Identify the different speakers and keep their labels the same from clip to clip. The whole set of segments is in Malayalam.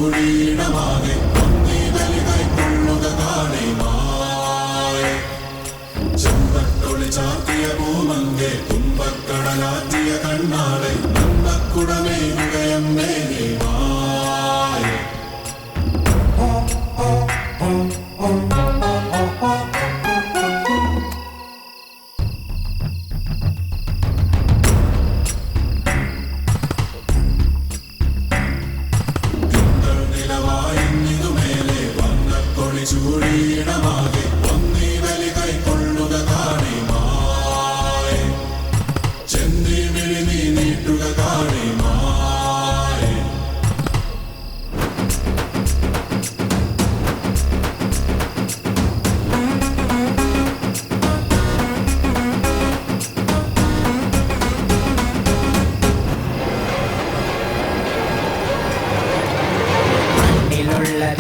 Speaker 1: ചൂടിയിടമാകെ ഒന്നീ ബലി കൈക്കൊള്ളുക കാണേമായ ചെമ്പട്ടൊളി ചാത്തിയ പൂമങ്കെ തുമ്പക്കടലാറ്റിയ കണ്ണാളെ നന്മക്കുടമേകുകയമ്മേ മായ ചൂടിയിടമാകെ ഒന്നീ ബലി കൈക്കൊള്ളുക കാണേമായ ചെന്തി വിളി നീ നീട്ടുക കാണേമായ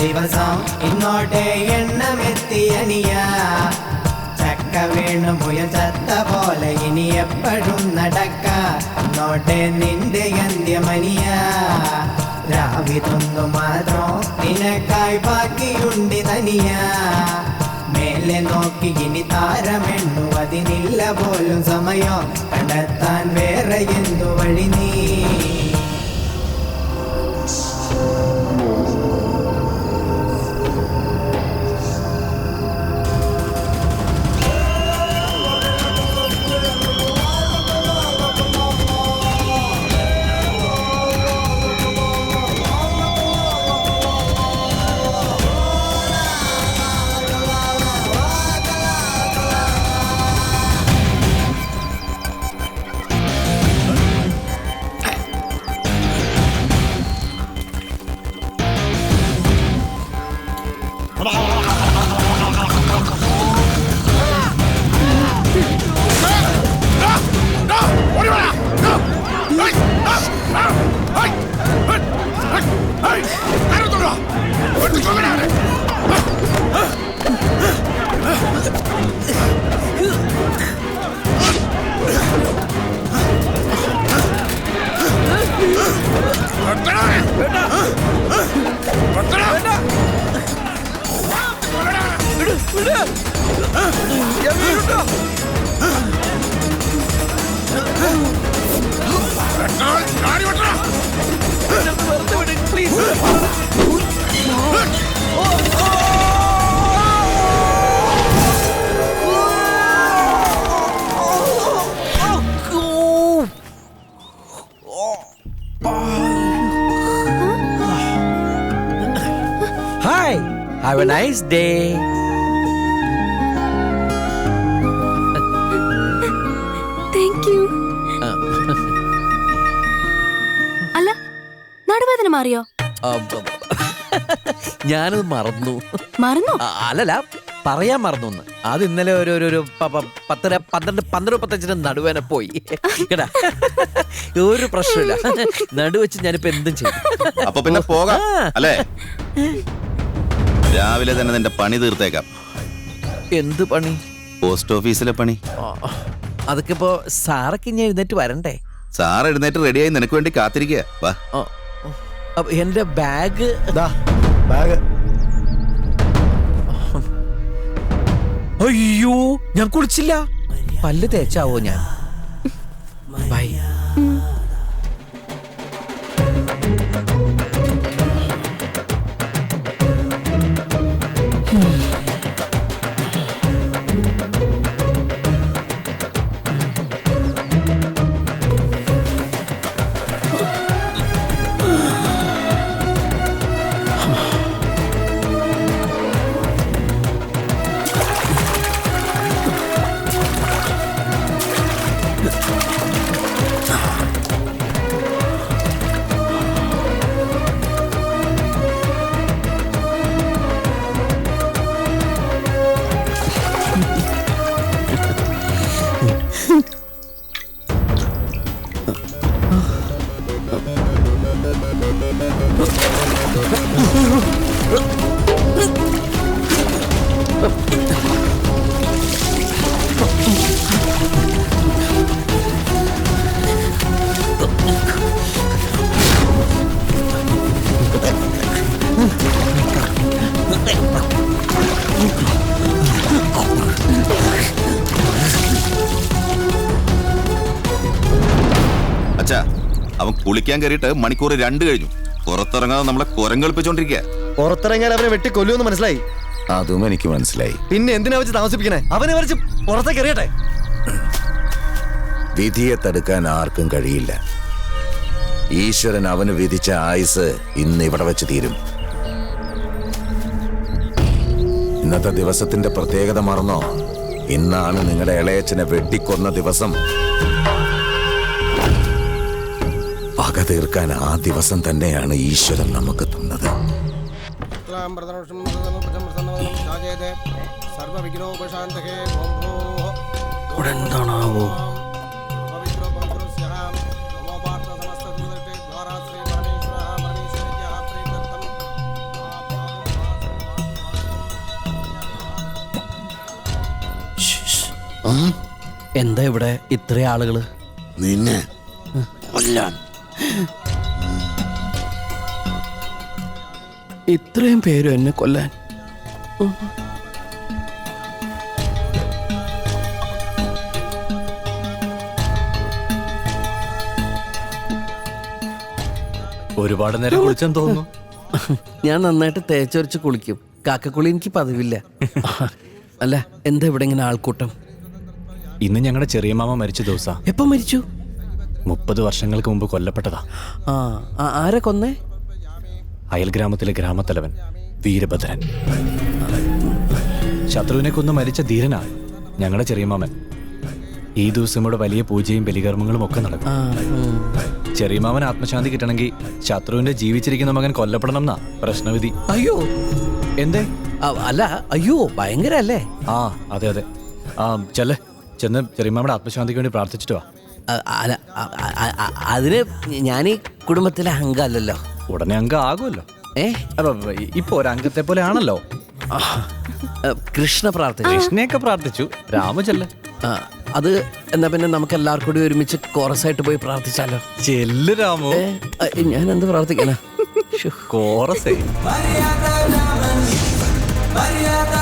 Speaker 2: ദിവസം ഇങ്ങോട്ടേ എണ്ണമെത്തിയനിയ ചക്ക വീണു മുയൽ ചത്ത പോലെ ഇനി എപ്പോഴും നടക്ക ഇങ്ങോട്ടേ നിന്റെ അന്ത്യമനിയ രാവിതൊന്നു മാത്രം നിനക്കായി ബാക്കിയുണ്ടി തനിയ മേലെ നോക്കി ഇനി താരമെണ്ണു അതിനില്ല പോലും സമയം കണ്ടെത്താൻ വേറെ എന്തു വഴി നീ
Speaker 3: Hi, have a nice day.
Speaker 4: Thank you. അല്ല നടുവേദന മാറിയോ?
Speaker 3: ഞാനത് മറന്നു.
Speaker 4: മറന്നോ?
Speaker 3: അല്ലല്ല, പറയാൻ മറന്നു. അത് ഇന്നലെ ഒരു 10-12 നടുവേന പോയി കേട്ടാ. ഒരു പ്രശ്നമില്ല, നടുവെച്ച് ഞാനിപ്പോ എന്തും ചെയ്യും.
Speaker 5: അപ്പൊ പിന്നെ പോകാം അല്ലേ? രാവിലെ തന്നെ നിന്റെ പണി തീർത്തേക്കാം.
Speaker 3: എന്ത് പണി?
Speaker 5: പോസ്റ്റ് ഓഫീസിലെ പണി.
Speaker 3: അതൊക്കെ ഇപ്പോ സാറൊക്കെ ഇനി എഴുന്നേറ്റ് വരണ്ടേ?
Speaker 5: സാർ എഴുന്നേറ്റ് റെഡിയായി നിനക്ക് വേണ്ടി കാത്തിരിക്കുക. വാ.
Speaker 3: എന്റെ ബാഗ്.
Speaker 6: ബാഗ്.
Speaker 3: അയ്യോ, ഞാൻ കുളിച്ചില്ല. പല്ല് തേച്ചാവോ ഞാൻ? ബൈ.
Speaker 5: അവൻ കുളിക്കാൻ കയറിയിട്ട് മണിക്കൂർ 2 കഴിഞ്ഞു. പുറത്തിറങ്ങാതെ നമ്മളെ കുരങ്ങളിപ്പിച്ചോണ്ടിരിക്കുക.
Speaker 6: പുറത്തിറങ്ങിയാൽ അവനെ വെട്ടി കൊല്ലുമെന്ന് മനസ്സിലായി.
Speaker 5: അതും എനിക്ക് മനസ്സിലായി.
Speaker 6: പിന്നെ എന്തിനാ വെച്ച് താമസിപ്പിക്കണേ? അവനെ വരച്ച് പുറത്തേക്ക് എറിയട്ടെ.
Speaker 7: വിധിയെ തടുക്കാൻ ആർക്കും കഴിയില്ല. ഈശ്വരൻ അവന് വിധിച്ച ആയുസ് ഇന്ന് ഇവിടെ വെച്ച് തീരും. ഇന്നത്തെ ദിവസത്തിന്റെ പ്രത്യേകത മറന്നോ? ഇന്നാണ് നിങ്ങളുടെ ഇളയച്ചനെ വെട്ടിക്കൊന്ന ദിവസം. പക തീർക്കാൻ ആ ദിവസം തന്നെയാണ് ഈശ്വരൻ നമുക്ക് തന്നത്.
Speaker 3: എന്താണാവോ? എന്താ ഇവിടെ ഇത്ര ആളുകള്?
Speaker 7: നിന്നെ
Speaker 3: കൊല്ലാൻ ഇത്രയും പേരും എന്നെ കൊല്ലാൻ?
Speaker 8: ഒരുപാട് നേരം കുളിച്ചെന്ന് തോന്നുന്നു.
Speaker 3: ഞാൻ നന്നായിട്ട് തേച്ചൊരച്ച് കുളിക്കും. കാക്കക്കുളി എനിക്ക് പതിവില്ല. അല്ല, എന്താ ഇവിടെ ഇങ്ങനെ ആൾക്കൂട്ടം?
Speaker 8: ഇന്ന് ഞങ്ങളുടെ ചെറിയ മാമ മരിച്ച ദിവസാ.
Speaker 3: എപ്പം മരിച്ചു?
Speaker 8: 30 വർഷങ്ങൾക്ക് മുമ്പ് കൊല്ലപ്പെട്ടതാ.
Speaker 3: ആരെ കൊന്നേ?
Speaker 8: അയൽ ഗ്രാമത്തിലെ ഗ്രാമത്തലവൻ വീരഭദ്രൻ. ശത്രുവിനെ കൊന്ന് മരിച്ച ധീരനാ ഞങ്ങളുടെ ചെറിയ മാമൻ. ഈ ദിവസം ഇവിടെ വലിയ പൂജയും ബലികർമ്മങ്ങളും ഒക്കെ നടക്കും. ചെറിയ മാമൻ ആത്മശാന്തി കിട്ടണമെങ്കിൽ ശത്രുവിന്റെ ജീവിച്ചിരിക്കുന്ന മകൻ കൊല്ലപ്പെടണം എന്നാ പ്രശ്നവിധി.
Speaker 3: അയ്യോ,
Speaker 8: എന്തേ?
Speaker 3: അല്ല, അയ്യോ ഭയങ്കര അല്ലേ?
Speaker 8: ആ അതെ അതെ. ചെന്ന് ചെറിയ മാമയുടെ ആത്മശാന്തിക്ക് വേണ്ടി പ്രാർത്ഥിച്ചിട്ട് വാ.
Speaker 3: അല്ല, അതിന് ഞാൻ ഈ കുടുംബത്തിലെ അംഗമല്ലല്ലോ.
Speaker 8: ഉടനെ അംഗം ആകുമല്ലോ. ഇപ്പൊ ഒരു അംഗത്തെ പോലെ ആണല്ലോ.
Speaker 3: കൃഷ്ണ പ്രാർത്ഥന.
Speaker 8: കൃഷ്ണയൊക്കെ പ്രാർത്ഥിച്ചു. രാമചല്ല.
Speaker 3: അത് എന്നാ പിന്നെ നമുക്ക് എല്ലാവർക്കും കൂടി ഒരുമിച്ച് കോറസായിട്ട് പോയി പ്രാർത്ഥിച്ചാലോ?
Speaker 8: ചെല്ല് രാമോ.
Speaker 3: ഞാൻ എന്ത് പ്രാർത്ഥിക്കാനാ?
Speaker 8: കോറസേ.
Speaker 2: മര്യാദ